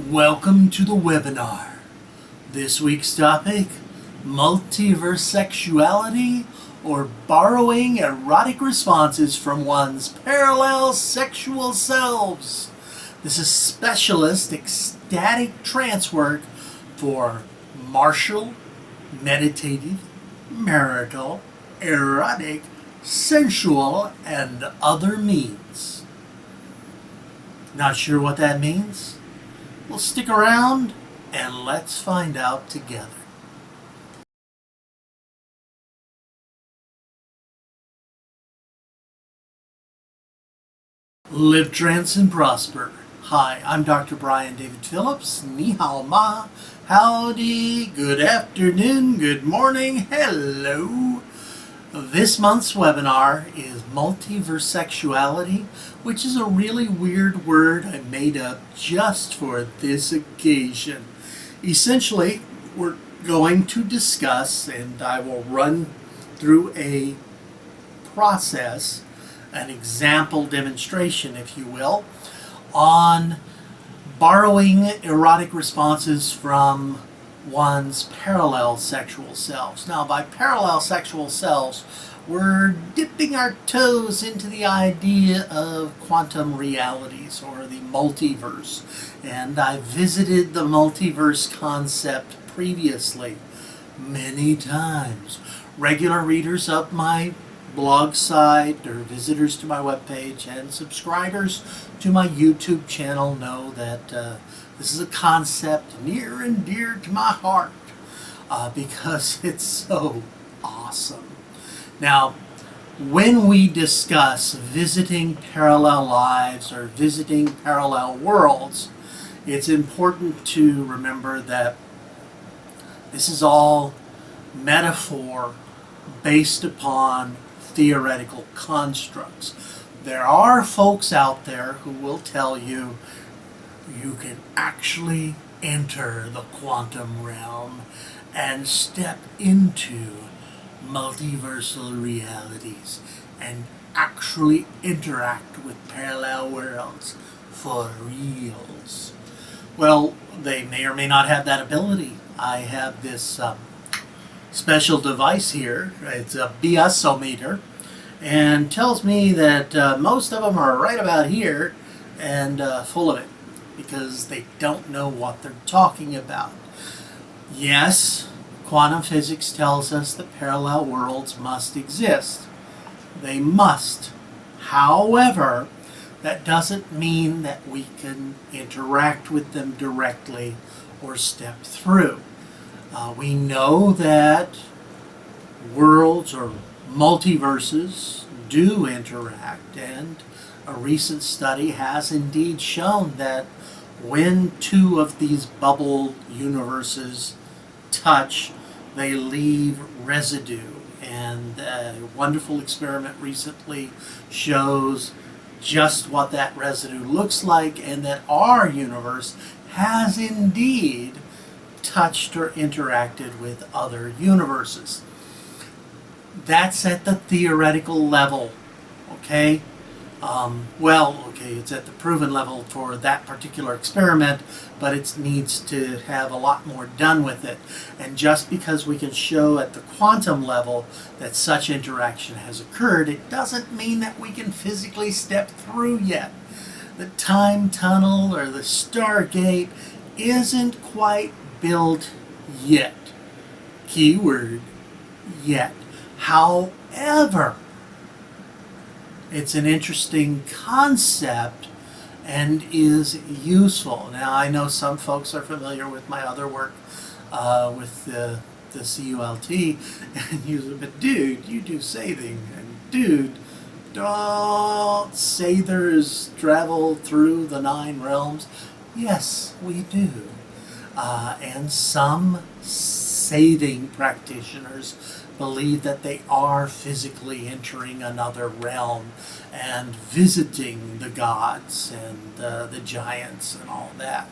Welcome to the webinar. This week's topic, Multiversexuality or Borrowing Erotic Responses from One's Parallel Sexual Selves. This is specialist ecstatic trance work for martial, meditative, marital, erotic, sensual, and other means. Not sure what that means? Well, stick around and let's find out together. Live, trance, and prosper. Hi, I'm Dr. David Phillips. Ni hao ma. Howdy, good afternoon, good morning, hello. This month's webinar is Multiversexuality, which is a really weird word I made up just for this occasion. Essentially, we're going to discuss, and I will run through a process, an example demonstration, if you will, on borrowing erotic responses from one's parallel sexual selves. Now, by parallel sexual selves, we're dipping our toes into the idea of quantum realities or the multiverse. And I visited the multiverse concept previously many times. Regular readers of my blog site or visitors to my webpage and subscribers to my YouTube channel know that this is a concept near and dear to my heart because it's so awesome. Now, when we discuss visiting parallel lives or visiting parallel worlds, it's important to remember that this is all metaphor based upon theoretical constructs. There are folks out there who will tell you you can actually enter the quantum realm and step into multiversal realities and actually interact with parallel worlds for reals. Well, they may or may not have that ability. I have this special device here. It's a BS-ometer and tells me that most of them are right about here and full of it because they don't know what they're talking about. Yes, quantum physics tells us that parallel worlds must exist. They must. However, that doesn't mean that we can interact with them directly or step through. We know that worlds or multiverses do interact, and a recent study has indeed shown that when two of these bubble universes touch, they leave residue. And a wonderful experiment recently shows just what that residue looks like, and that our universe has indeed touched or interacted with other universes. That's at the theoretical level, okay? It's at the proven level for that particular experiment, but it needs to have a lot more done with it. And just because we can show at the quantum level that such interaction has occurred, it doesn't mean that we can physically step through yet. The time tunnel or the Stargate isn't quite built yet. Keyword, yet. However, it's an interesting concept and is useful. Now, I know some folks are familiar with my other work with the CULT, and you say, but dude, you do sathing, and dude, don't sathers travel through the 9 realms? Yes, we do. And some sathing practitioners believe that they are physically entering another realm and visiting the gods and the giants and all that.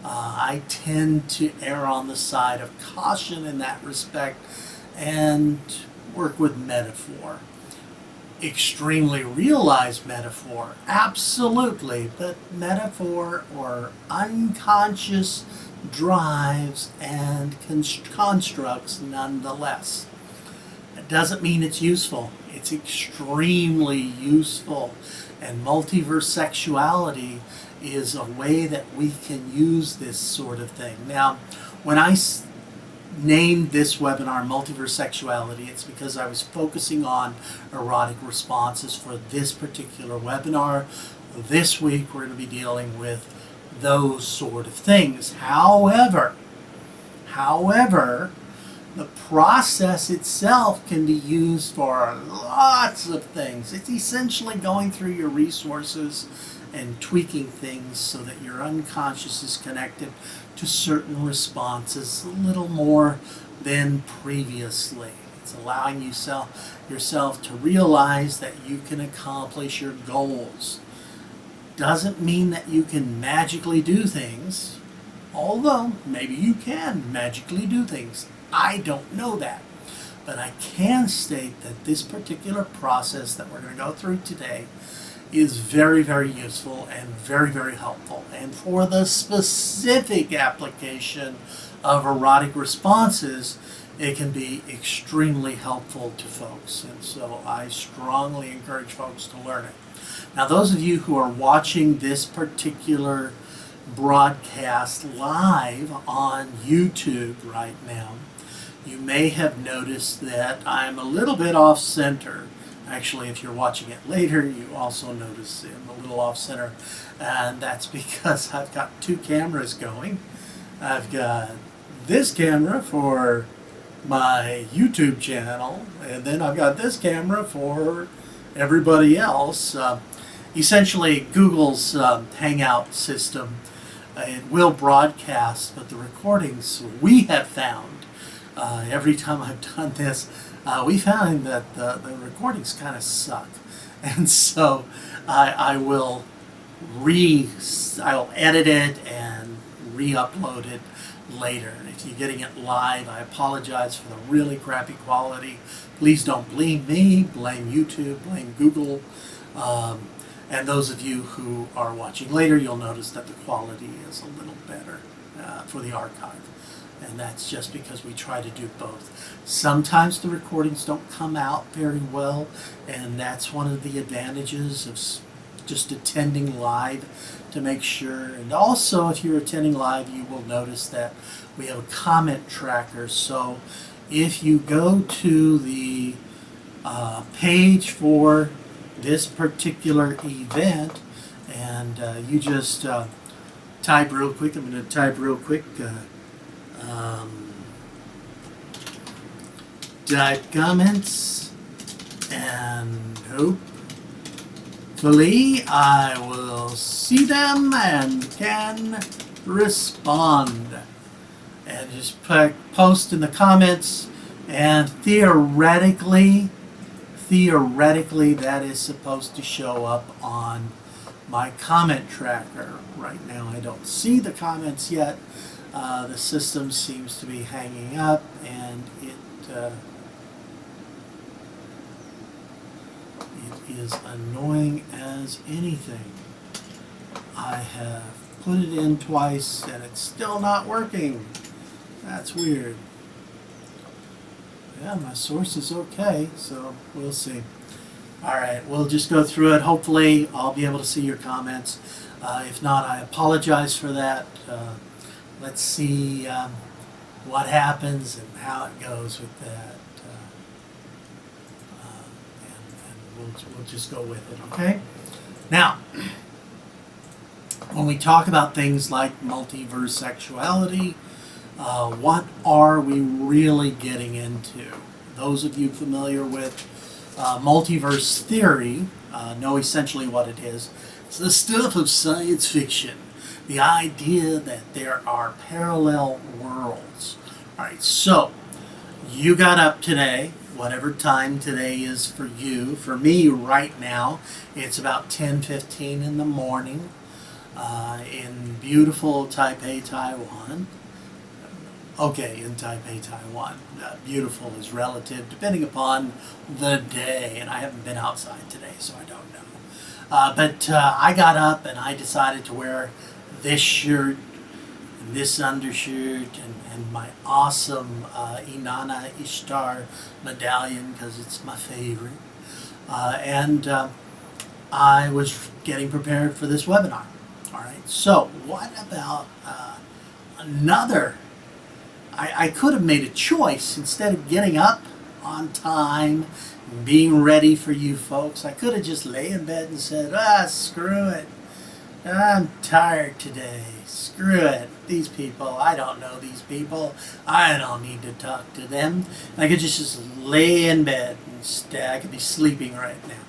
I tend to err on the side of caution in that respect and work with metaphor. extremely realized metaphor, absolutely, but metaphor or unconscious drives and constructs nonetheless. It doesn't mean it's useful. It's extremely useful. And multiversexuality is a way that we can use this sort of thing. Now, when I named this webinar Multiversexuality, it's because I was focusing on erotic responses for this particular webinar. This week we're going to be dealing with those sort of things. However, the process itself can be used for lots of things. It's essentially going through your resources and tweaking things so that your unconscious is connected to certain responses a little more than previously. It's allowing yourself to realize that you can accomplish your goals. Doesn't mean that you can magically do things, although maybe you can magically do things. I don't know that. But I can state that this particular process that we're going to go through today is very, very useful and very, very helpful. And for the specific application of erotic responses, it can be extremely helpful to folks. And so I strongly encourage folks to learn it. Now, those of you who are watching this particular broadcast live on YouTube right now, you may have noticed that I'm a little bit off center. Actually, if you're watching it later, you also notice I'm a little off center, and that's because I've got two cameras going. I've got this camera for my YouTube channel, and then I've got this camera for everybody else. Essentially, Google's Hangout system, it will broadcast, but the recordings we have found, every time I've done this, we found that the recordings kind of suck, and so I'll edit it and re-upload it later. If you're getting it live, I apologize for the really crappy quality. Please don't blame me, blame YouTube, blame Google. And those of you who are watching later, you'll notice that the quality is a little better for the archive. And that's just because we try to do both. Sometimes the recordings don't come out very well, and that's one of the advantages of just attending live, to make sure. And also, if you're attending live, you will notice that we have a comment tracker. So if you go to the page for this particular event, and you just type real quick, I'm going to type real quick, type comments, and hopefully I will see them and can respond. And just post in the comments, and theoretically that is supposed to show up on my comment tracker. Right now I don't see the comments yet. The system seems to be hanging up, and it is annoying as anything. I have put it in twice and it's still not working. That's weird. Yeah, my source is okay, so we'll see. Alright, we'll just go through it. Hopefully I'll be able to see your comments. If not, I apologize for that. Let's see what happens and how it goes with that. And we'll just go with it, okay? Now, when we talk about things like multiversexuality, what are we really getting into? Those of you familiar with multiverse theory know essentially what it is. It's the stuff of science fiction. The idea that there are parallel worlds. Alright, so you got up today, whatever time today is for you. For me right now, it's about 10:15 in the morning in beautiful Taipei, Taiwan. Okay, in Taipei, Taiwan. Beautiful is relative depending upon the day, and I haven't been outside today, so I don't know. But I got up and I decided to wear this shirt and this undershirt and my awesome Inanna Ishtar medallion because it's my favorite. And I was getting prepared for this webinar. All right, so what about another? I could have made a choice instead of getting up on time and being ready for you folks. I could have just lay in bed and said, screw it. I'm tired today. Screw it. These people, I don't know these people. I don't need to talk to them. I could just lay in bed instead. I could be sleeping right now.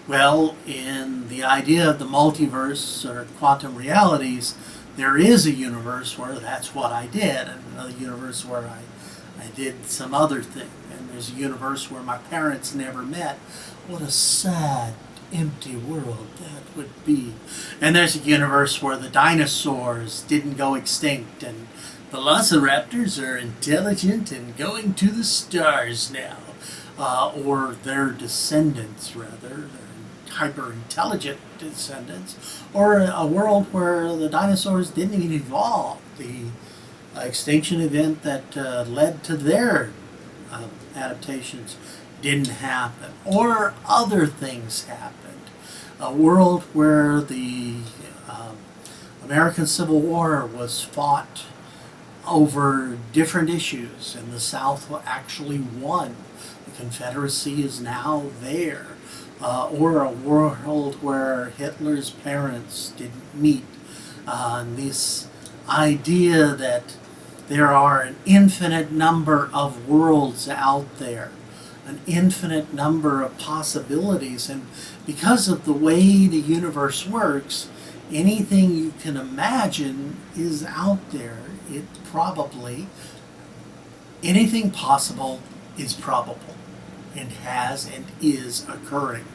Well, in the idea of the multiverse or quantum realities, there is a universe where that's what I did, and another universe where I did some other thing. And there's a universe where my parents never met. What a sad, empty world that would be. And there's a universe where the dinosaurs didn't go extinct, and the velociraptors are intelligent and going to the stars now. Or their descendants, rather. Hyper-intelligent descendants, or a world where the dinosaurs didn't even evolve. The extinction event that led to their adaptations didn't happen, or other things happened. A world where the American Civil War was fought over different issues, and the South actually won. The Confederacy is now there. Or a world where Hitler's parents didn't meet. This idea that there are an infinite number of worlds out there, an infinite number of possibilities, and because of the way the universe works, anything you can imagine is out there. It probably, anything possible is probable, and has and is occurring,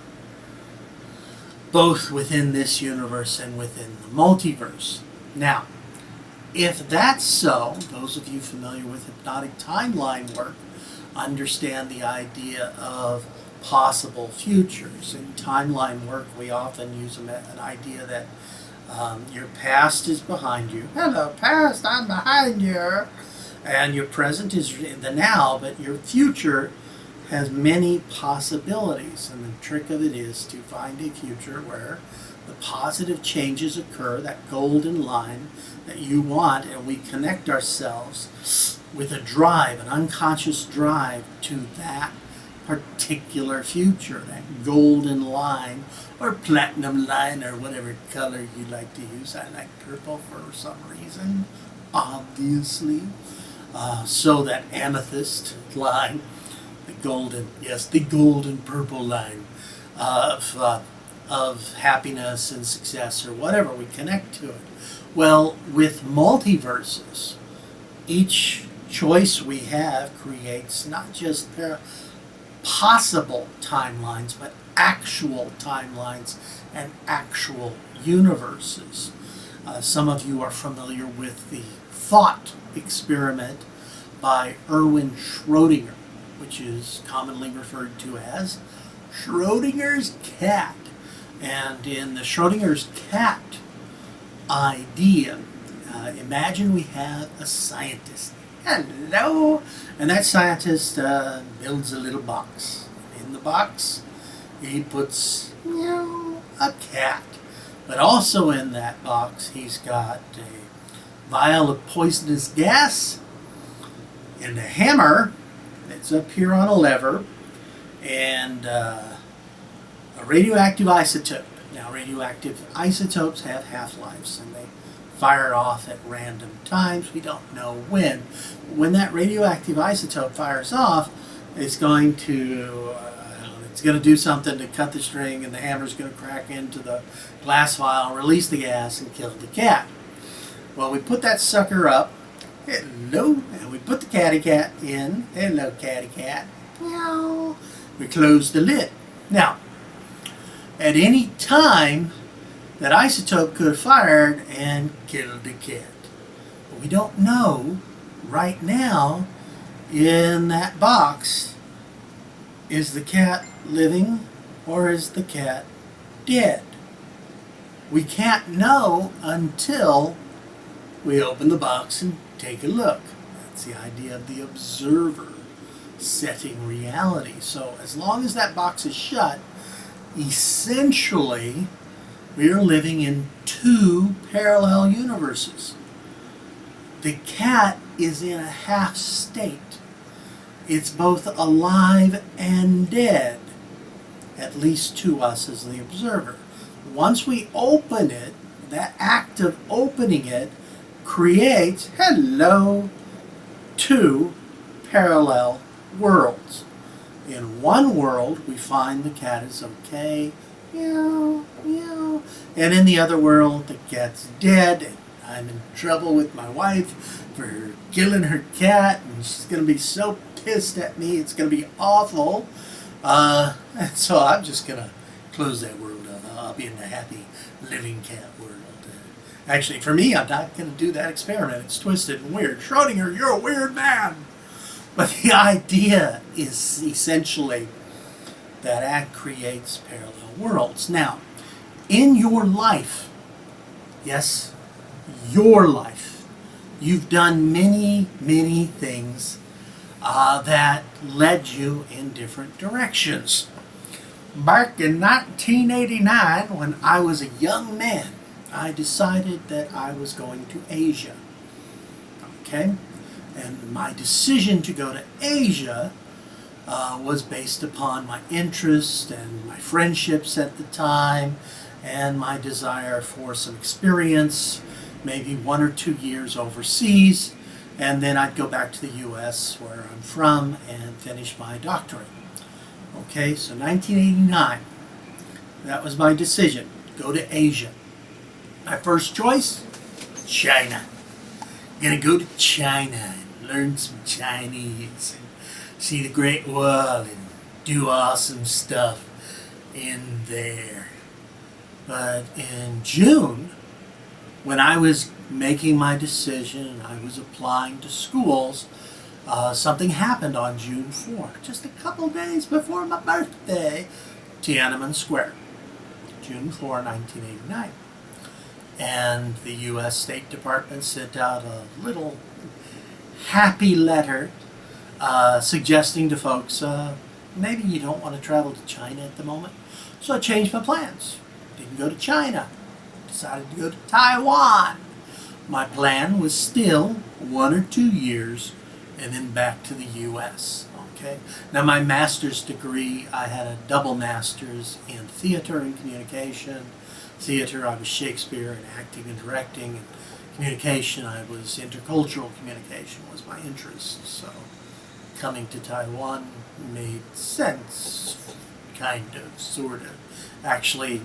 both within this universe and within the multiverse. Now, if that's so, those of you familiar with hypnotic timeline work understand the idea of possible futures. In timeline work, we often use an idea that your past is behind you. Hello, past, I'm behind you. And your present is in the now, but your future has many possibilities, and the trick of it is to find a future where the positive changes occur, that golden line that you want, and we connect ourselves with a drive, an unconscious drive to that particular future, that golden line or platinum line or whatever color you like to use. I like purple for some reason, obviously. So that amethyst line, the golden purple line of happiness and success or whatever, we connect to it. Well, with multiverses, each choice we have creates not just possible timelines, but actual timelines and actual universes. Some of you are familiar with the thought experiment by Erwin Schrödinger, which is commonly referred to as Schrödinger's cat. And in the Schrödinger's cat idea, imagine we have a scientist. Hello! And that scientist builds a little box. In the box, he puts a cat. But also in that box, he's got a vial of poisonous gas and a hammer that's up here on a lever, and a radioactive isotope. Now, radioactive isotopes have half-lives, and they fire off at random times. We don't know when. When that radioactive isotope fires off, it's going to do something to cut the string, and the hammer's going to crack into the glass vial, release the gas, and kill the cat. Well, we put that sucker up. Hello. And we put the catty cat in. Hello, catty cat. Meow. We close the lid. Now, at any time, that isotope could have fired and killed the cat. But we don't know right now, in that box, is the cat living or is the cat dead? We can't know until we open the box and take a look. That's the idea of the observer setting reality. So as long as that box is shut, essentially we are living in two parallel universes. The cat is in a half state. It's both alive and dead, at least to us as the observer. Once we open it, that act of opening it creates, two parallel worlds. In one world, we find the cat is okay, meow, meow. And in the other world, the cat's dead, and I'm in trouble with my wife for killing her cat, and she's going to be so pissed at me, it's going to be awful. And so I'm just going to close that world up. I'll be in the happy living cat world. Actually, for me, I'm not going to do that experiment. It's twisted and weird. Schrödinger, you're a weird man. But the idea is essentially that act creates parallel worlds. Now, in your life, yes, your life, you've done many, many things that led you in different directions. Back in 1989, when I was a young man, I decided that I was going to Asia. Okay? And my decision to go to Asia was based upon my interest and my friendships at the time and my desire for some experience, maybe 1 or 2 years overseas, and then I'd go back to the U.S. where I'm from and finish my doctorate. Okay, so 1989, that was my decision, go to Asia. My first choice, China. Gonna go to China and learn some Chinese and see the Great Wall and do awesome stuff in there. But in June, when I was making my decision and I was applying to schools, something happened on June 4, just a couple days before my birthday, Tiananmen Square, June 4, 1989. And the U.S. State Department sent out a little happy letter suggesting to folks, maybe you don't want to travel to China at the moment. So I changed my plans. Didn't go to China. Decided to go to Taiwan. My plan was still 1 or 2 years and then back to the U.S. Okay. Now my master's degree, I had a double master's in theater and communication. Theater, I was Shakespeare and acting and directing, and communication, I was intercultural communication was my interest. So coming to Taiwan made sense, kind of, sort of. Actually,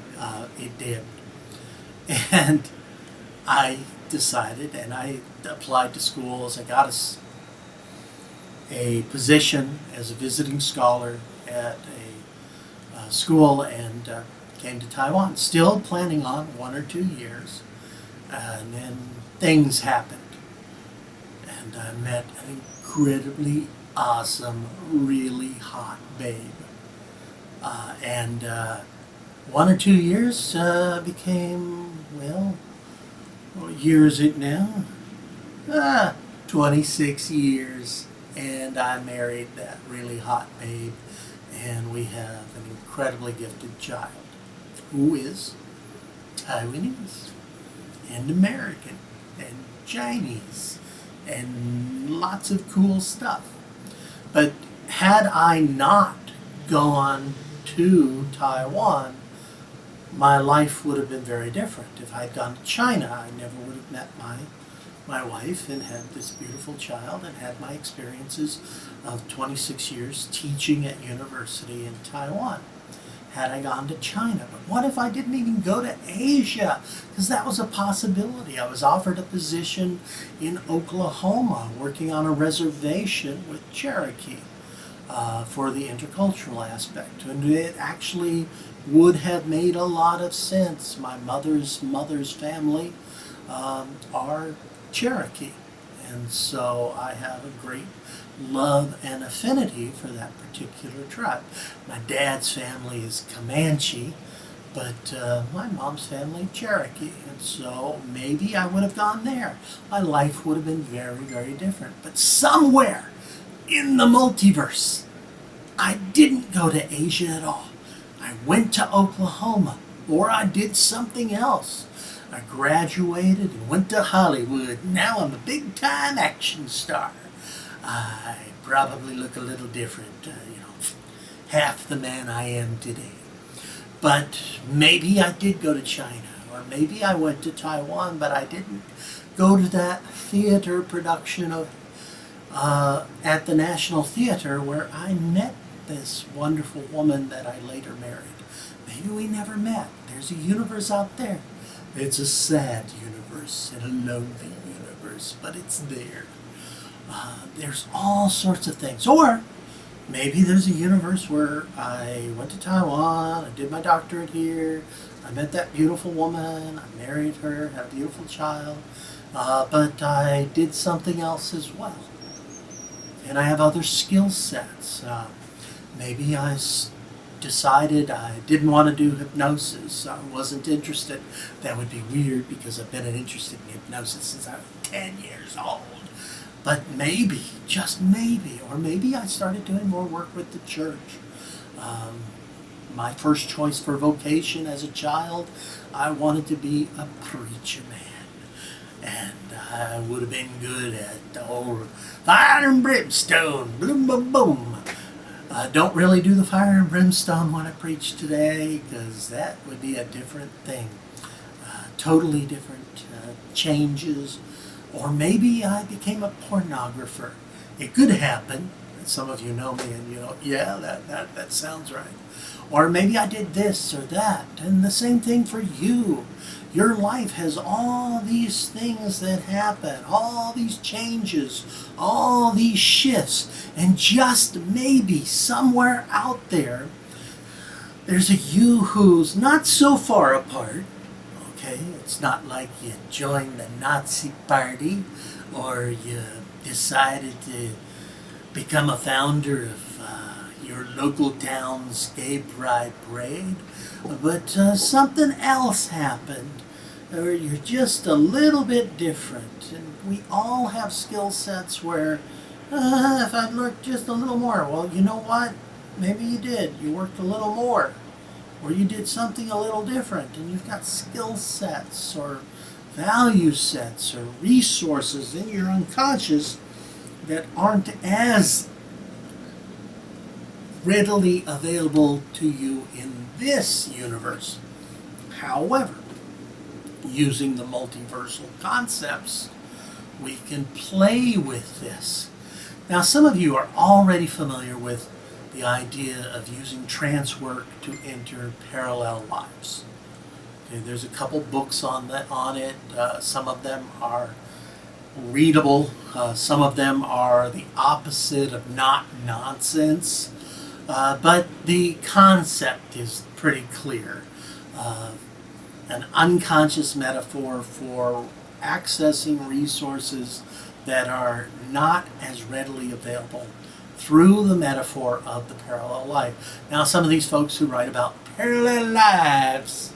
it did. And I decided, and I applied to schools. I got a position as a visiting scholar at a school and came to Taiwan, still planning on 1 or 2 years, and then things happened, and I met an incredibly awesome, really hot babe, and 1 or 2 years became, well, what year is it now? 26 years, and I married that really hot babe, and we have an incredibly gifted child, who is Taiwanese and American and Chinese and lots of cool stuff. But had I not gone to Taiwan, my life would have been very different. If I'd gone to China, I never would have met my wife and had this beautiful child and had my experiences of 26 years teaching at university in Taiwan. Had I gone to China. But what if I didn't even go to Asia? Because that was a possibility. I was offered a position in Oklahoma working on a reservation with Cherokee for the intercultural aspect. And it actually would have made a lot of sense. My mother's family are Cherokee. And so I have a great love and affinity for that particular tribe. My dad's family is Comanche, but my mom's family Cherokee, and so maybe I would have gone there. My life would have been very, very different. But somewhere in the multiverse, I didn't go to Asia at all. I went to Oklahoma, or I did something else. I graduated and went to Hollywood. Now I'm a big-time action star. I probably look a little different, half the man I am today. But maybe I did go to China, or maybe I went to Taiwan, but I didn't go to that theater production of at the National Theater where I met this wonderful woman that I later married. Maybe we never met. There's a universe out there. It's a sad universe and a lonely universe, but it's there. There's all sorts of things. Or maybe there's a universe where I went to Taiwan, I did my doctorate here, I met that beautiful woman, I married her, had a beautiful child, but I did something else as well. And I have other skill sets. Maybe I decided I didn't want to do hypnosis. I wasn't interested. That would be weird because I've been interested in hypnosis since I was 10 years old. But maybe, just maybe, or maybe I started doing more work with the church. My first choice for vocation as a child, I wanted to be a preacher man. And I would have been good at the old fire and brimstone, boom, boom, boom. Don't really do the fire and brimstone when I preach today, because that would be a different thing. Totally different changes. Or maybe I became a pornographer. It could happen. Some of you know me and you know, yeah, that sounds right. Or maybe I did this or that. And the same thing for you. Your life has all these things that happen, all these changes, all these shifts. And just maybe somewhere out there, there's a you who's not so far apart. Okay, it's not like you joined the Nazi party or you decided to become a founder of your local town's gay pride parade, but something else happened, or you're just a little bit different. And we all have skill sets where if I'd worked just a little more, well, you know what? Maybe you did. You worked a little more. Or you did something a little different, and you've got skill sets or value sets or resources in your unconscious that aren't as readily available to you in this universe. However, using the multiversal concepts, we can play with this. Now, some of you are already familiar with the idea of using trance work to enter parallel lives. Okay, there's a couple books on it. Some of them are readable. Some of them are the opposite of not nonsense. But the concept is pretty clear. An unconscious metaphor for accessing resources that are not as readily available through the metaphor of the parallel life. Now, some of these folks who write about parallel lives,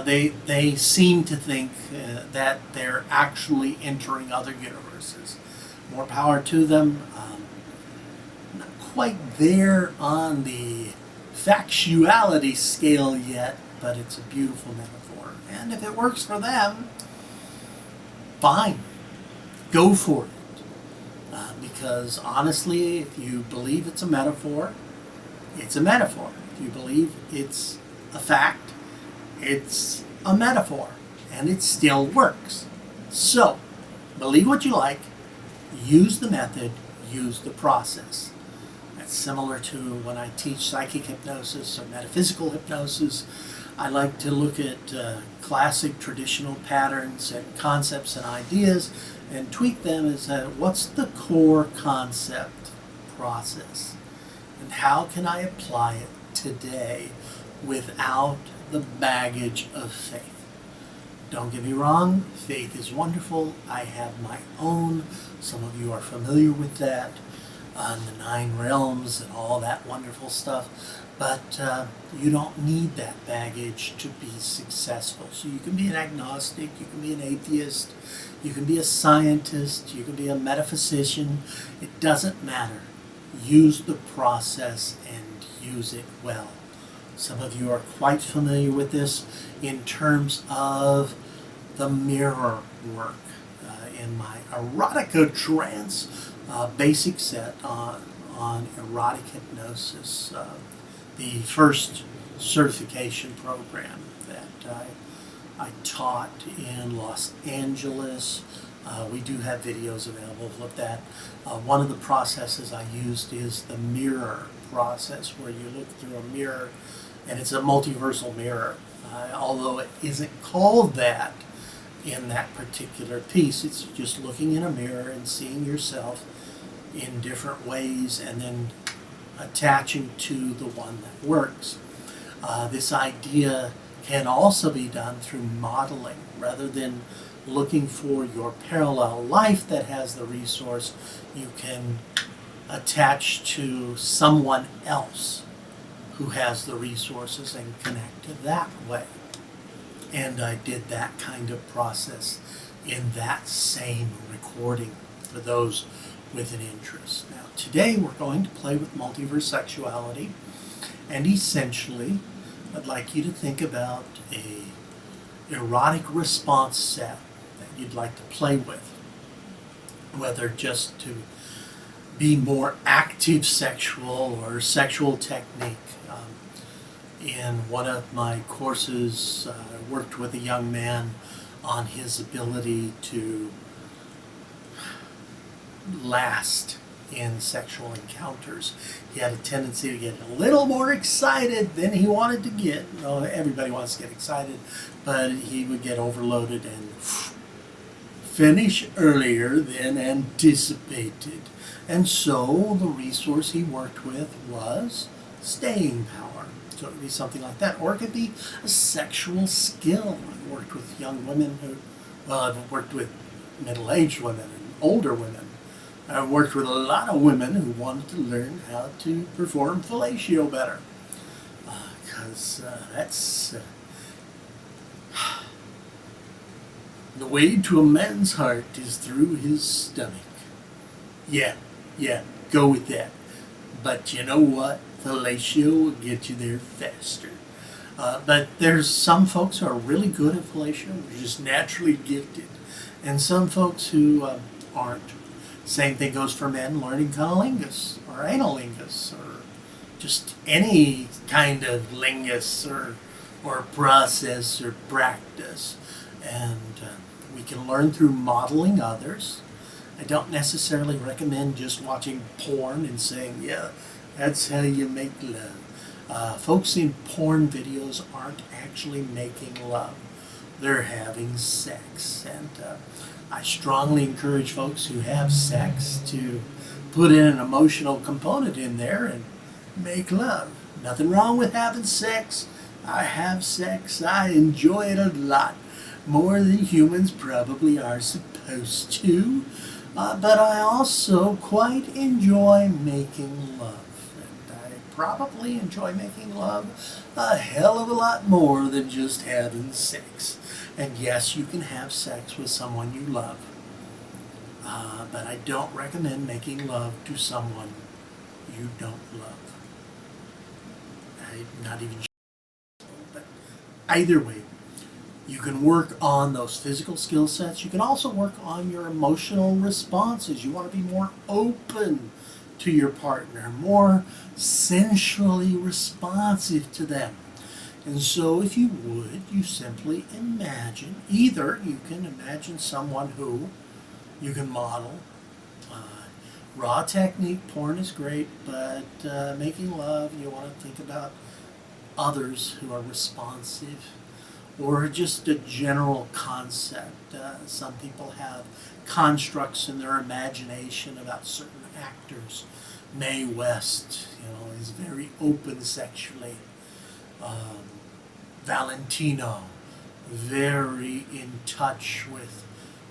they seem to think that they're actually entering other universes. More power to them. Not quite there on the factuality scale yet, but it's a beautiful metaphor. And if it works for them, fine. Go for it. Because honestly, if you believe it's a metaphor, it's a metaphor. If you believe it's a fact, it's a metaphor. And it still works. So, believe what you like, use the method, use the process. That's similar to when I teach psychic hypnosis or metaphysical hypnosis. I like to look at classic traditional patterns and concepts and ideas and tweak them as what's the core concept process and how can I apply it today without the baggage of faith. Don't get me wrong, faith is wonderful. I have my own. Some of you are familiar with that, the 9 realms and all that wonderful stuff. But you don't need that baggage to be successful. So you can be an agnostic, you can be an atheist, you can be a scientist, you can be a metaphysician. It doesn't matter. Use the process and use it well. Some of you are quite familiar with this in terms of the mirror work in my erotica trance basic set on erotic hypnosis, the first certification program that I taught in Los Angeles. We do have videos available of that. One of the processes I used is the mirror process, where you look through a mirror, and it's a multiversal mirror. Although it isn't called that in that particular piece, it's just looking in a mirror and seeing yourself in different ways and then attaching to the one that works. This idea can also be done through modeling. Rather than looking for your parallel life that has the resource, you can attach to someone else who has the resources and connect that way. And I did that kind of process in that same recording for those with an interest. Now, today we're going to play with multiversexuality, and essentially I'd like you to think about a erotic response set that you'd like to play with, whether just to be more active sexual or sexual technique. In one of my courses, I worked with a young man on his ability to last in sexual encounters. He had a tendency to get a little more excited than he wanted to get. Well, everybody wants to get excited, but he would get overloaded and finish earlier than anticipated. And so the resource he worked with was staying power. So it would be something like that. Or it could be a sexual skill. I've worked with young women who, well, I've worked with middle-aged women and older women. I've worked with a lot of women who wanted to learn how to perform fellatio better. Because that's the way to a man's heart is through his stomach. Yeah, go with that. But you know what? Fellatio will get you there faster. But there's some folks who are really good at fellatio, they're just naturally gifted. And some folks who aren't. Same thing goes for men learning cunnilingus or analingus or just any kind of lingus or process or practice. And we can learn through modeling others. I don't necessarily recommend just watching porn and saying, yeah, that's how you make love. Folks in porn videos aren't actually making love. They're having sex. And I strongly encourage folks who have sex to put in an emotional component in there and make love. Nothing wrong with having sex. I have sex. I enjoy it a lot. More than humans probably are supposed to. But I also quite enjoy making love. And I probably enjoy making love a hell of a lot more than just having sex. And yes, you can have sex with someone you love. But I don't recommend making love to someone you don't love. I'm not even sure. But either way, you can work on those physical skill sets. You can also work on your emotional responses. You want to be more open to your partner, more sensually responsive to them. And so if you would, you simply imagine, either you can imagine someone who you can model. Raw technique, porn is great, but making love, you want to think about others who are responsive, or just a general concept. Some people have constructs in their imagination about certain actors. Mae West, is very open sexually. Valentino very in touch with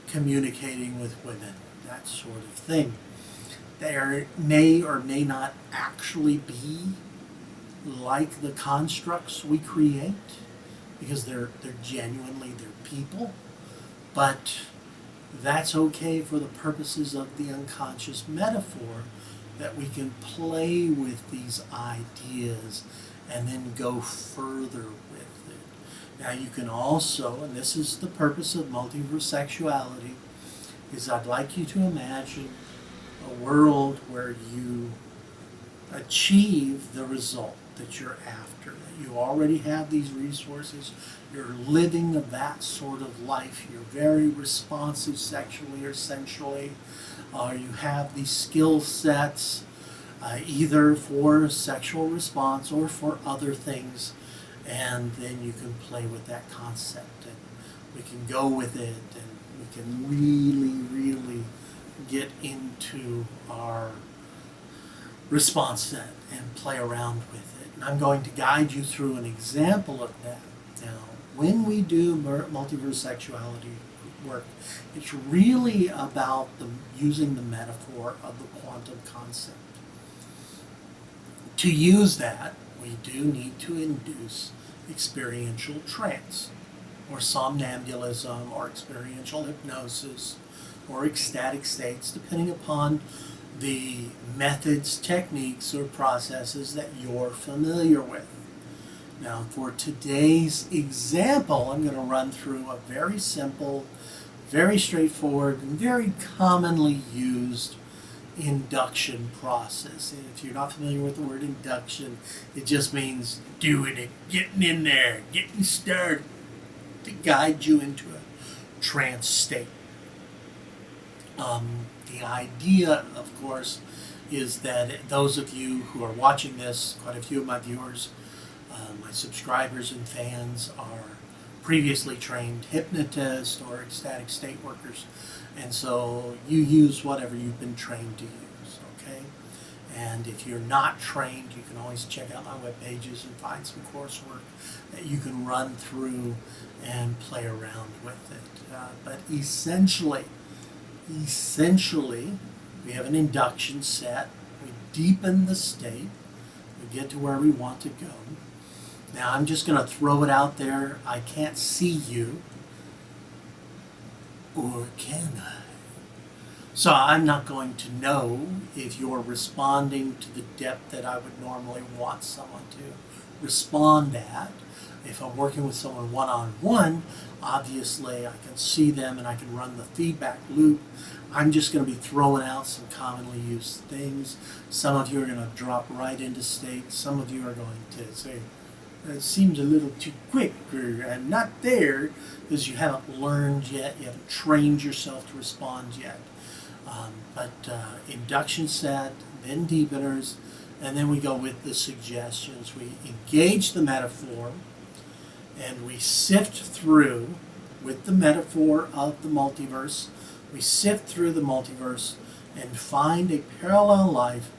communicating with women, that sort of thing. There may or may not actually be like the constructs we create, because they're genuinely they're people, but that's okay for the purposes of the unconscious metaphor, that we can play with these ideas and then go further with it. Now you can also, and this is the purpose of multiversexuality, is I'd like you to imagine a world where you achieve the result that you're after, that you already have these resources, you're living that sort of life, you're very responsive sexually or sensually, you have these skill sets either for sexual response or for other things, and then you can play with that concept, and we can go with it, and we can really get into our response set and play around with it. And I'm going to guide you through an example of that. Now, when we do multiversexuality work, it's really about using the metaphor of the quantum concept. To use that, we do need to induce experiential trance, or somnambulism, or experiential hypnosis, or ecstatic states, depending upon the methods, techniques, or processes that you're familiar with. Now, for today's example, I'm going to run through a very simple, very straightforward, and very commonly used induction process. And if you're not familiar with the word induction, it just means doing it, getting in there, getting started, to guide you into a trance state. The idea, of course, is that those of you who are watching this, quite a few of my viewers, my subscribers and fans, are previously trained hypnotists or ecstatic state workers, and so you use whatever you've been trained to use, okay? And if you're not trained, you can always check out my web pages and find some coursework that you can run through and play around with it. But essentially, we have an induction set. We deepen the state. We get to where we want to go. Now I'm just going to throw it out there. I can't see you. Or can I? So I'm not going to know if you're responding to the depth that I would normally want someone to respond at. If I'm working with someone one-on-one, obviously I can see them and I can run the feedback loop. I'm just going to be throwing out some commonly used things. Some of you are going to drop right into state. Some of you are going to say, it seems a little too quick, or I'm not there, because you haven't learned yet, you haven't trained yourself to respond yet. But induction set, then deepeners, and then we go with the suggestions. We engage the metaphor, and we sift through with the metaphor of the multiverse. We sift through the multiverse and find a parallel life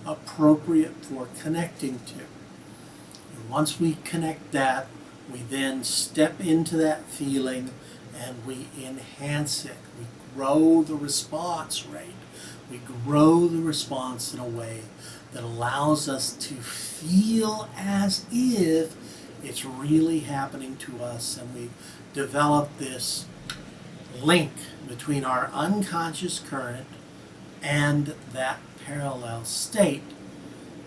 appropriate for connecting to. And once we connect that, we then step into that feeling and we enhance it. We grow the response rate. We grow the response in a way that allows us to feel as if it's really happening to us, and we develop this link between our unconscious current and that parallel state.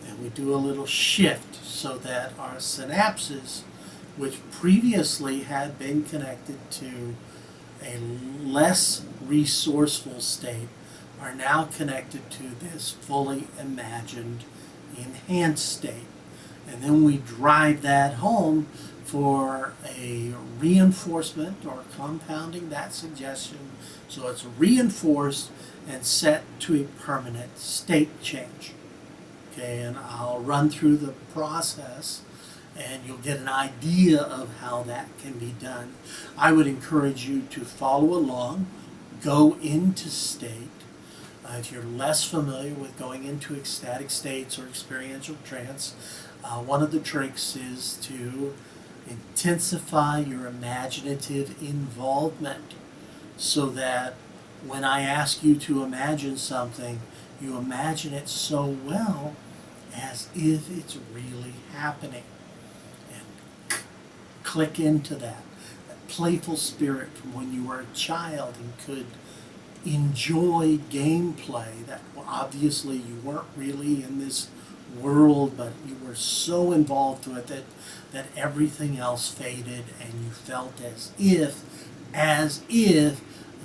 And we do a little shift so that our synapses, which previously had been connected to a less resourceful state, are now connected to this fully imagined, enhanced state. And then we drive that home for a reinforcement or compounding that suggestion, so it's reinforced and set to a permanent state change. Okay, and I'll run through the process and you'll get an idea of how that can be done. I would encourage you to follow along, go into state. If you're less familiar with going into ecstatic states or experiential trance, one of the tricks is to Intensify your imaginative involvement so that when I ask you to imagine something, you imagine it so well as if it's really happening. And click into that playful spirit from when you were a child and could enjoy gameplay that obviously you weren't really in this world, but you were so involved with it that everything else faded and you felt as if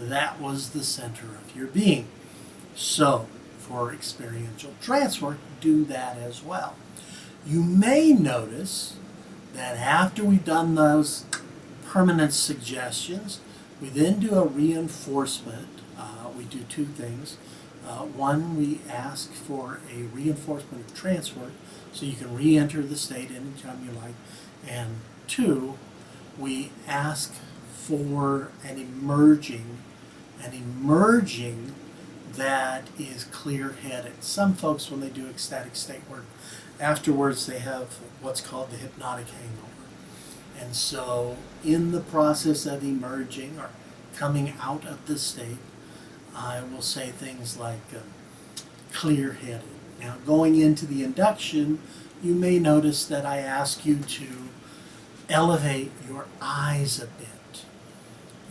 that was the center of your being. So for experiential trance work, do that as well. You may notice that after we've done those permanent suggestions, we then do a reinforcement. We do two things. One, we ask for a reinforcement of trance work so you can re-enter the state anytime you like. And two, we ask for an emerging that is clear-headed. Some folks, when they do ecstatic state work, afterwards they have what's called the hypnotic hangover. And so in the process of emerging or coming out of the state, I will say things like clear-headed. Now, going into the induction, you may notice that I ask you to elevate your eyes a bit.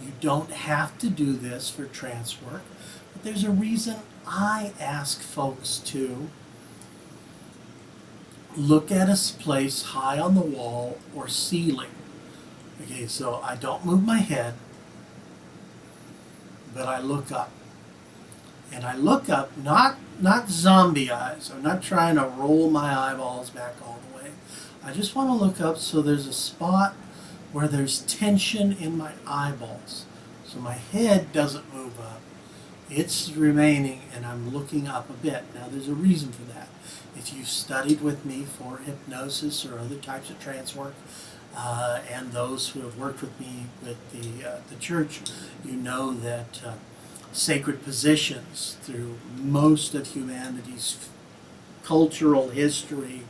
You don't have to do this for trance work, but there's a reason I ask folks to look at a place high on the wall or ceiling. Okay, so I don't move my head, but I look up. And I look up, not zombie eyes. I'm not trying to roll my eyeballs back all the way. I just want to look up so there's a spot where there's tension in my eyeballs. So my head doesn't move up. It's remaining and I'm looking up a bit. Now there's a reason for that. If you've studied with me for hypnosis or other types of trance work, and those who have worked with me with the church, you know that sacred positions through most of humanity's cultural history,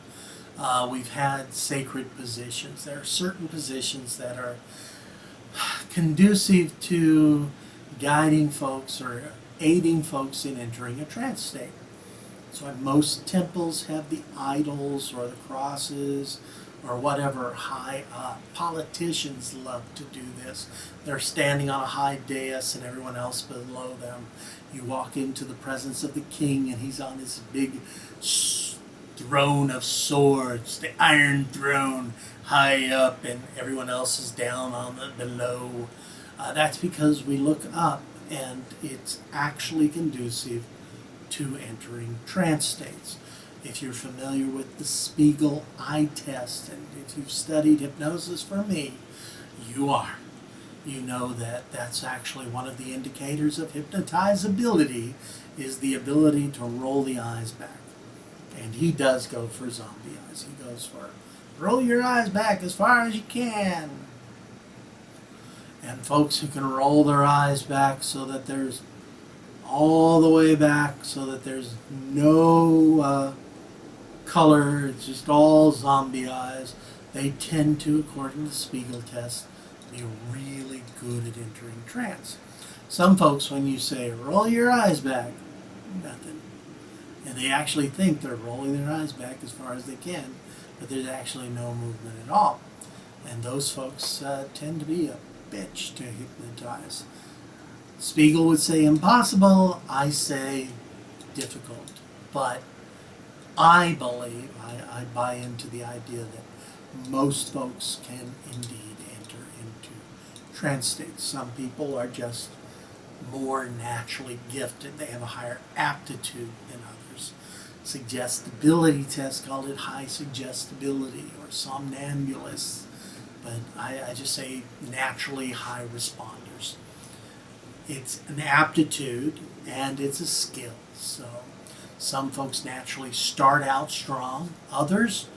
we've had sacred positions. There are certain positions that are conducive to guiding folks or aiding folks in entering a trance state. So most temples have the idols or the crosses or whatever high up. Politicians love to do this. They're standing on a high dais and everyone else below them. You walk into the presence of the king and he's on his big throne of swords, the iron throne, high up, and everyone else is down on the below. That's because we look up and it's actually conducive to entering trance states. If you're familiar with the Spiegel eye test, and if you've studied hypnosis for me, you are. You know that that's actually one of the indicators of hypnotizability is the ability to roll the eyes back. And he does go for zombie eyes. He goes for roll your eyes back as far as you can. And folks who can roll their eyes back so that there's all the way back so that there's no color, it's just all zombie eyes, they tend to, according to the Spiegel test, be really good at entering trance. Some folks, when you say, roll your eyes back, nothing. And they actually think they're rolling their eyes back as far as they can, but there's actually no movement at all. And those folks tend to be a bitch to hypnotize. Spiegel would say impossible, I say difficult. But I believe, I buy into the idea that most folks can indeed enter into trance states. Some people are just more naturally gifted. They have a higher aptitude than others. Suggestibility tests called it high suggestibility or somnambulists. But I just say naturally high responders. It's an aptitude and it's a skill. So some folks naturally start out strong. Others,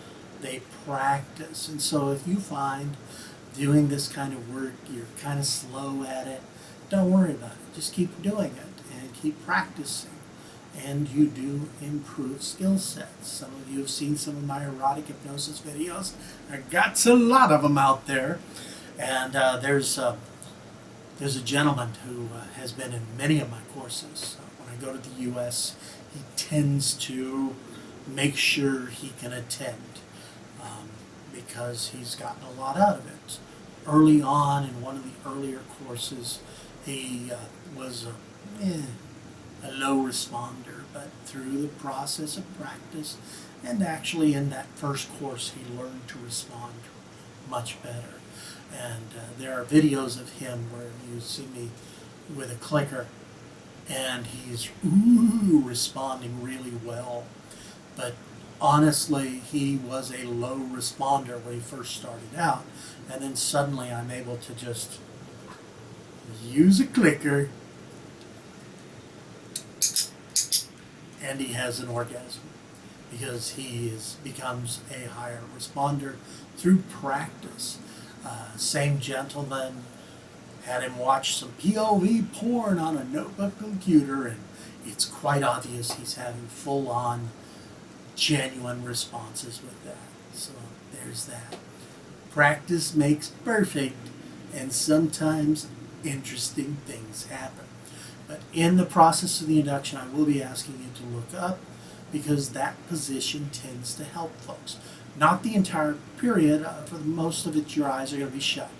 they practice. And so if you find doing this kind of work, you're kind of slow at it, don't worry about it. Just keep doing it and keep practicing. and you do improve skill sets. Some of you have seen some of my erotic hypnosis videos. I got a lot of them out there, and there's a gentleman who has been in many of my courses. When I go to the U.S., he tends to make sure he can attend because he's gotten a lot out of it. Early on in one of the earlier courses, he was a low responder, but through the process of practice, and actually in that first course, he learned to respond much better. And there are videos of him where you see me with a clicker, and he's responding really well. But honestly, he was a low responder when he first started out, and then suddenly I'm able to just use a clicker, and he has an orgasm because he becomes a higher responder through practice. Same gentleman, had him watch some POV porn on a notebook computer, and it's quite obvious he's having full-on genuine responses with that. So there's that. Practice makes perfect, and sometimes interesting things happen. But in the process of the induction, I will be asking you to look up, because that position tends to help folks. Not the entire period. For most of it, your eyes are going to be shut.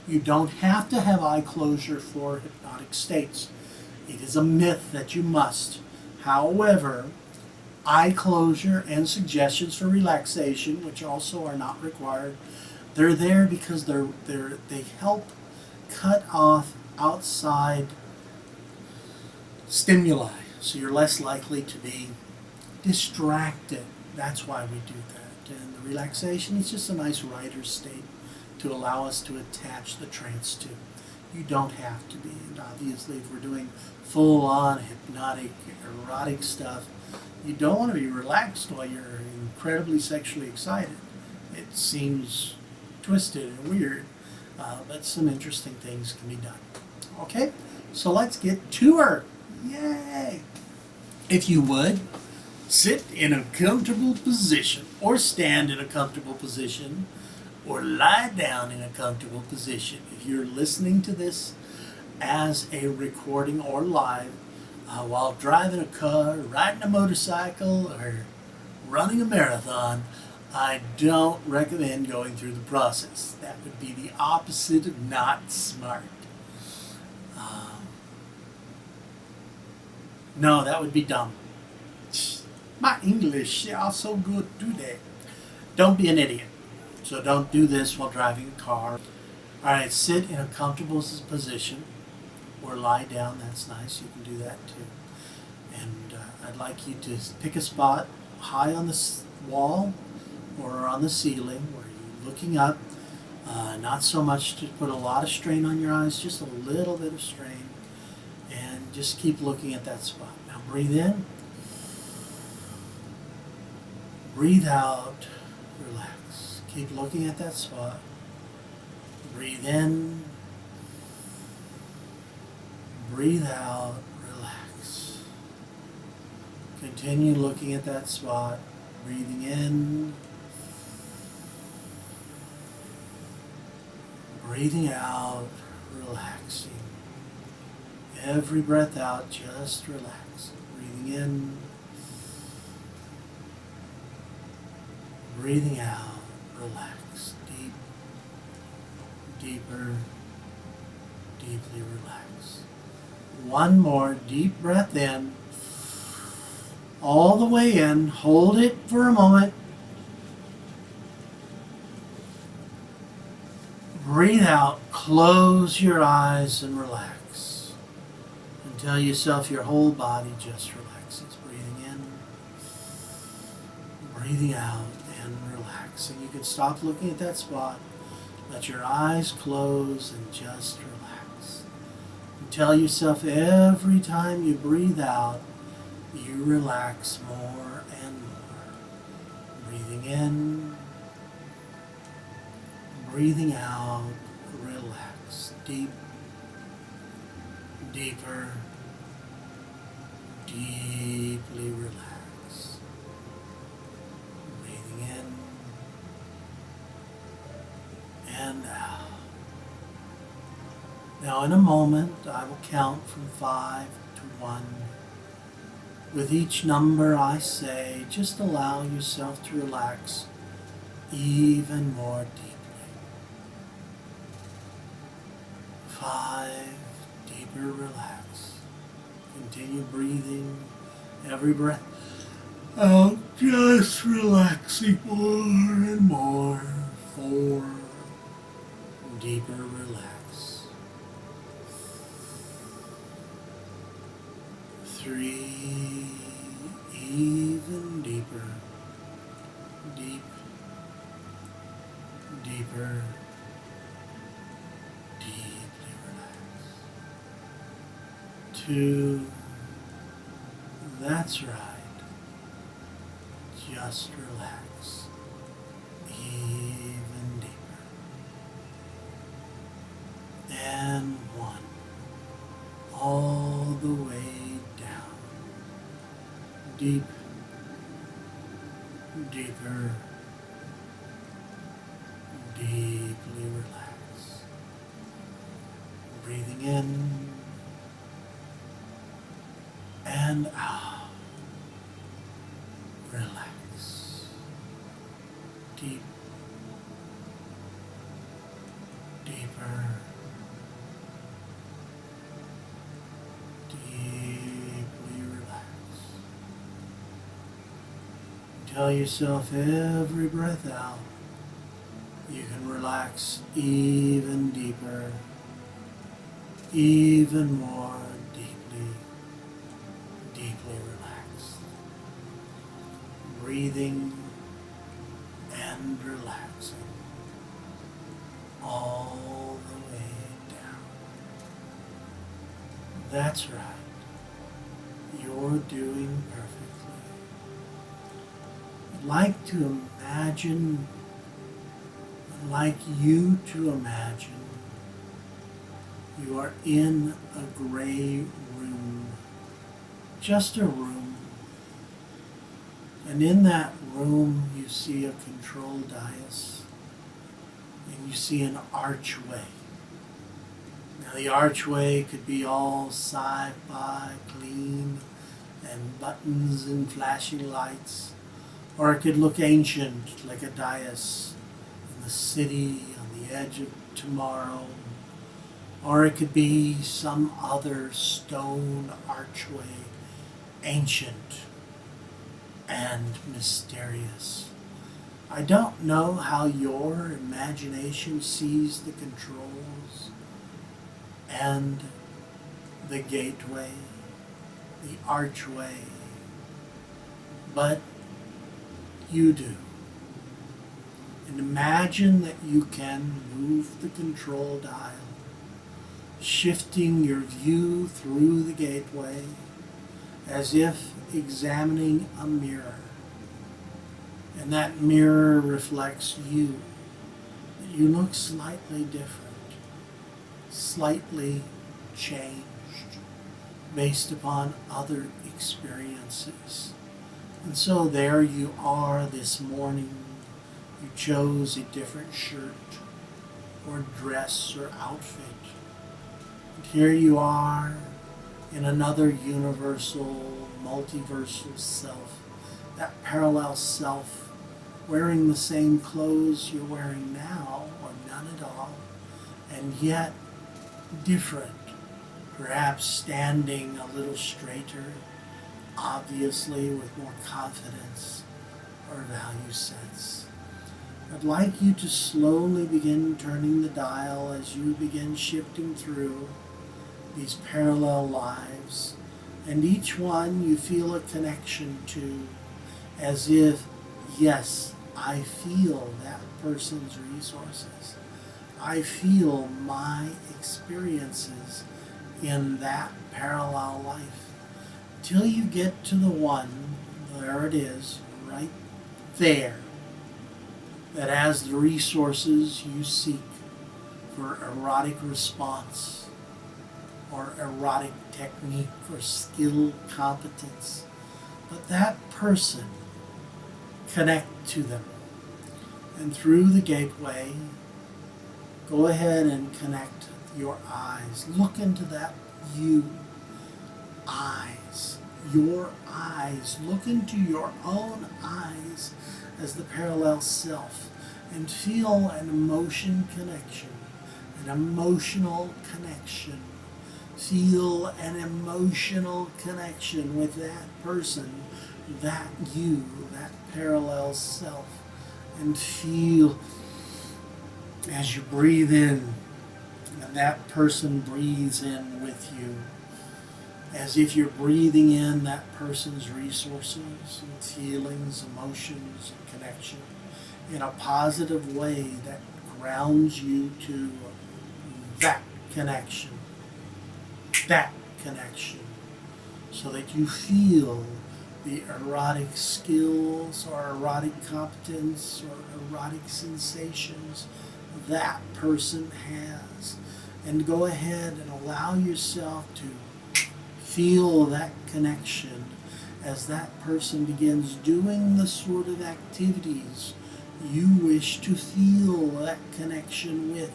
You don't have to have eye closure for hypnotic states. It is a myth that you must. However, eye closure and suggestions for relaxation, which also are not required, they're there because they help cut off outside stimuli, so you're less likely to be distracted. That's why we do that. And the relaxation is just a nice writer's state to allow us to attach the trance to. You don't have to be. And obviously, if we're doing full-on hypnotic, erotic stuff, you don't want to be relaxed while you're incredibly sexually excited. It seems twisted and weird, but some interesting things can be done. Okay, so let's get to her. Yay! If you would, sit in a comfortable position, or stand in a comfortable position, or lie down in a comfortable position. If you're listening to this as a recording or live, while driving a car, riding a motorcycle, or running a marathon, I don't recommend going through the process. That would be the opposite of not smart. No, that would be dumb. My English, they are so good today. Don't be an idiot. So don't do this while driving a car. Alright, sit in a comfortable position or lie down. That's nice. You can do that too. And I'd like you to pick a spot high on the wall or on the ceiling where you're looking up. Not so much to put a lot of strain on your eyes, just a little bit of strain. And just keep looking at that spot. Now breathe in. Breathe out. Relax. Keep looking at that spot. Breathe in. Breathe out. Relax. Continue looking at that spot. Breathing in. Breathing out. Relaxing. Every breath out, just relax. Breathing in. Breathing out, relax. Deep, deeper, deeply relax. One more deep breath in. All the way in. Hold it for a moment. Breathe out. Close your eyes and relax. And tell yourself your whole body just relaxes. Breathing in. Breathing out. And relaxing. You can stop looking at that spot. Let your eyes close and just relax. And tell yourself every time you breathe out, you relax more and more. Breathing in, breathing out, relax. Deep, deeper, deeper Now in a moment, I will count from 5 to 1. With each number I say, just allow yourself to relax even more deeply. 5, deeper relax. Continue breathing every breath out, just relaxing more and more. 4, deeper relax. 3, even deeper. Deep, deeper, deeply relax. 2, that's right. Just relax even deeper. And 1, all the way down. Deep, deeper, deeply relax. Breathing in and out. Relax. Deep, deeper, deeply relax. Tell yourself every breath out, you can relax even deeper, even more deeply, deeply relaxed. Breathing and relaxing all the way down. That's right. You're doing perfectly. I'd like you to imagine you are in a gray room, just a room. And in that room you see a control dais and you see an archway. Now the archway could be all sci-fi, clean, and buttons and flashing lights, or it could look ancient like a dais in the city on the edge of tomorrow, or it could be some other stone archway, ancient and mysterious. I don't know how your imagination sees the controls and the gateway, the archway, but you do. And imagine that you can move the control dial, shifting your view through the gateway as if examining a mirror. And that mirror reflects you. You look slightly different, slightly changed based upon other experiences. And so there you are this morning. You chose a different shirt or dress or outfit. And here you are in another universal, multiversal self, that parallel self, wearing the same clothes you're wearing now, or none at all, and yet different, perhaps standing a little straighter, obviously with more confidence or value sets. I'd like you to slowly begin turning the dial as you begin shifting through these parallel lives, and each one you feel a connection to, as if, yes, I feel that person's resources. I feel my experiences in that parallel life. Till you get to the one, there it is, right there, that has the resources you seek for erotic response, or erotic technique, or skill competence. But that person, connect to them. And through the gateway, go ahead and connect your eyes. Look into that you. Eyes. Your eyes. Look into your own eyes as the parallel self and feel an emotion connection, an emotional connection. Feel an emotional connection with that person, that you, that parallel self, and feel as you breathe in and that person breathes in with you, as if you're breathing in that person's resources and feelings, emotions, and connection in a positive way that grounds you to that connection, so that you feel the erotic skills or erotic competence or erotic sensations that person has. And go ahead and allow yourself to feel that connection as that person begins doing the sort of activities you wish to feel that connection with,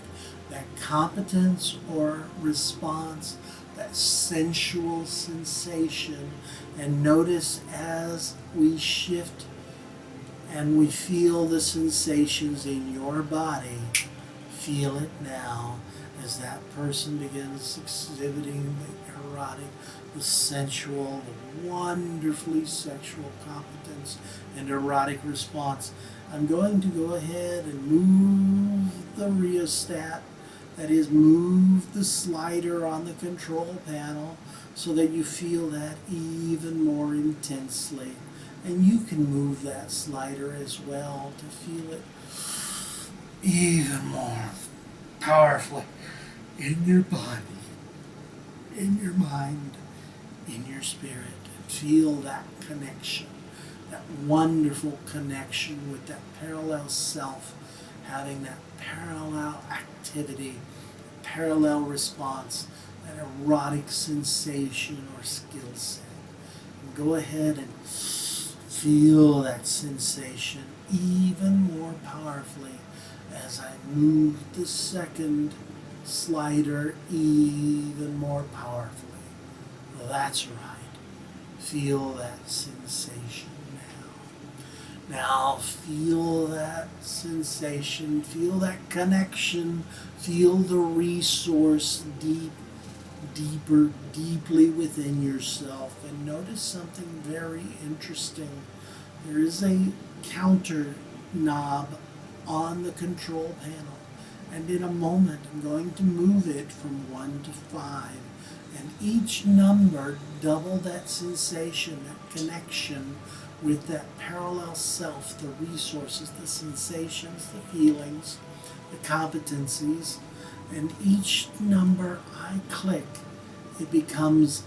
that competence or response, that sensual sensation. And notice as we shift and we feel the sensations in your body, feel it now as that person begins exhibiting the erotic, the sensual, the wonderfully sexual competence and erotic response. I'm going to go ahead and move the rheostat, that is, move the slider on the control panel so that you feel that even more intensely. And you can move that slider as well to feel it even more powerfully in your body, in your mind, in your spirit. And feel that connection, that wonderful connection with that parallel self, having that parallel activity, parallel response, that erotic sensation or skill set. And go ahead and feel that sensation even more powerfully as I move the second slider even more powerfully. That's right. Feel that sensation now. Now feel that sensation, feel that connection, feel the resource deeply within yourself. And notice something very interesting. There is a counter knob on the control panel. And in a moment, I'm going to move it from 1 to 5. And each number, double that sensation, that connection with that parallel self, the resources, the sensations, the feelings, the competencies. And each number I click, it becomes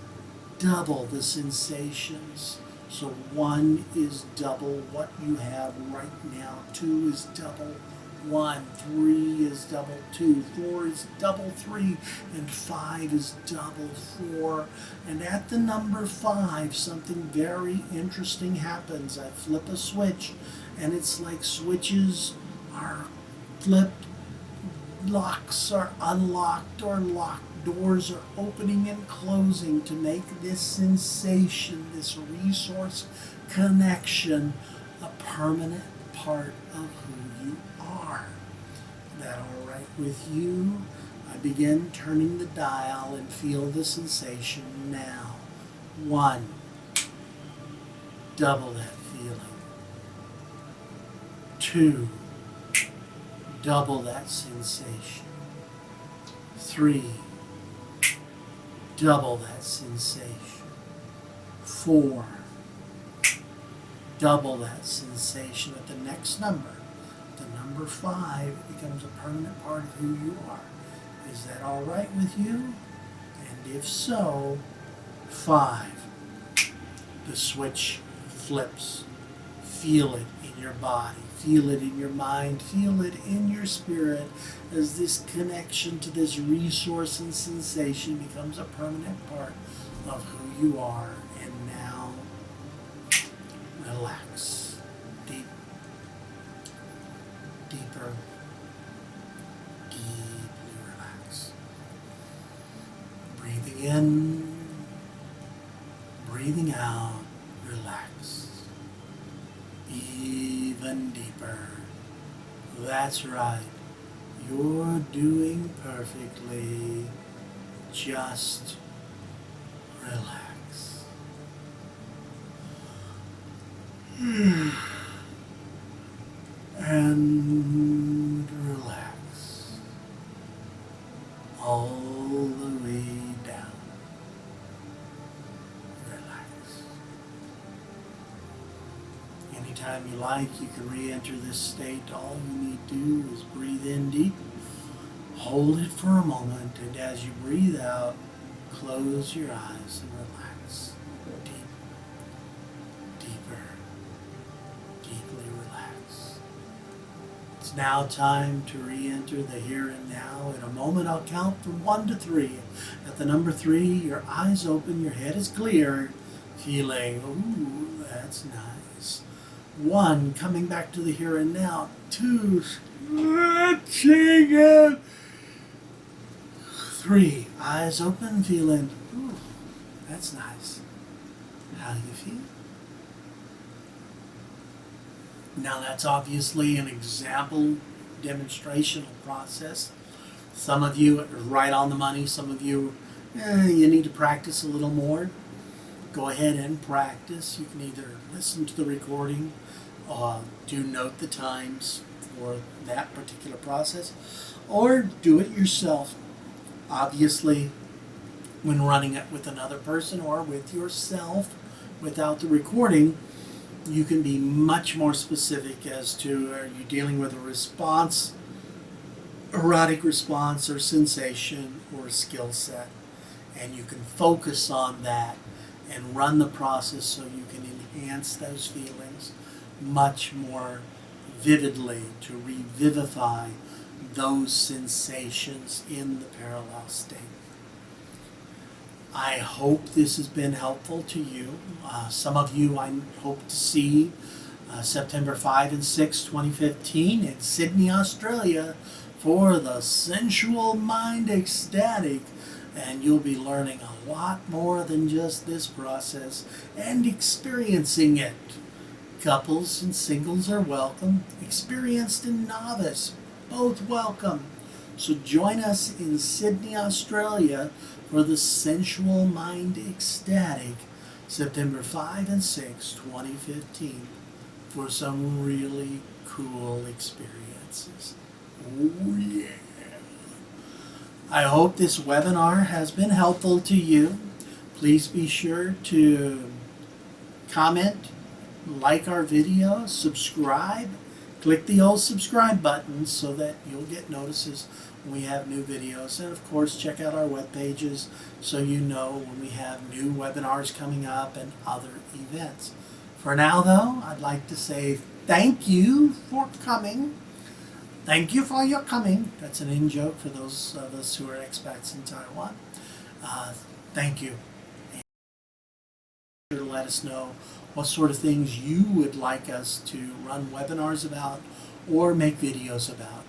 double the sensations. So 1 is double what you have right now. 2 is double 1. 3 is double 2. 4 is double 3. And 5 is double 4. And at the number 5, something very interesting happens. I flip a switch, and it's like switches are flipped, locks are unlocked or locked. Doors are opening and closing to make this sensation, this resource connection, a permanent part of who you are. Is that all right with you? I begin turning the dial and feel the sensation now. 1, double that feeling. 2, double that sensation. 3, double that sensation. 4, double that sensation. At the next number, the number 5, it becomes a permanent part of who you are. Is that all right with you? And if so, 5, the switch flips. Feel it in your body. Feel it in your mind. Feel it in your spirit as this connection to this resource and sensation becomes a permanent part of who you are. And now, relax. Deeper, deeply relax. Now relax even deeper. That's right. You're doing perfectly. Just relax. And relax. All the way down. Relax. Anytime you like, you can re-enter this state. All you need to do is breathe in deep. Hold it for a moment, and as you breathe out, close your eyes and relax. Deep, deeper, deeply relax. It's now time to re-enter the here and now. In a moment, I'll count from 1 to 3. At the number 3, your eyes open, your head is clear, feeling, ooh, that's nice. 1, coming back to the here and now. 2, stretching it. 3, eyes open, feeling, ooh, that's nice. How do you feel? Now that's obviously an example demonstrational process. Some of you are right on the money, some of you, you need to practice a little more. Go ahead and practice. You can either listen to the recording, do note the times for that particular process, or do it yourself. Obviously, when running it with another person or with yourself without the recording, you can be much more specific as to, are you dealing with a response, erotic response or sensation or skill set, and you can focus on that and run the process so you can enhance those feelings much more vividly, to revivify those sensations in the parallel state. I hope this has been helpful to you. Some of you I hope to see September 5 and 6, 2015 in Sydney, Australia for the Sensual Mind Ecstatic, and you'll be learning a lot more than just this process and experiencing it. Couples and singles are welcome. Experienced and novice, both welcome. So join us in Sydney, Australia for the Sensual Mind Ecstatic, September 5 and 6, 2015, for some really cool experiences. Oh yeah. I hope this webinar has been helpful to you. Please be sure to comment, like our video, subscribe. Click the old subscribe button so that you'll get notices when we have new videos. And of course, check out our web pages so you know when we have new webinars coming up and other events. For now, though, I'd like to say thank you for coming. Thank you for your coming. That's an in-joke for those of us who are expats in Taiwan. Thank you. And let us know what sort of things you would like us to run webinars about or make videos about.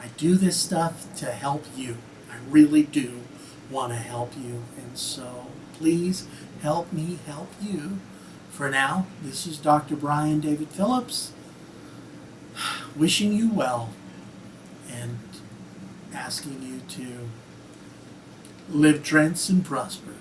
I do this stuff to help you. I really do want to help you. And so please help me help you. For now, this is Dr. Brian David Phillips, wishing you well and asking you to live, trance, and prosper.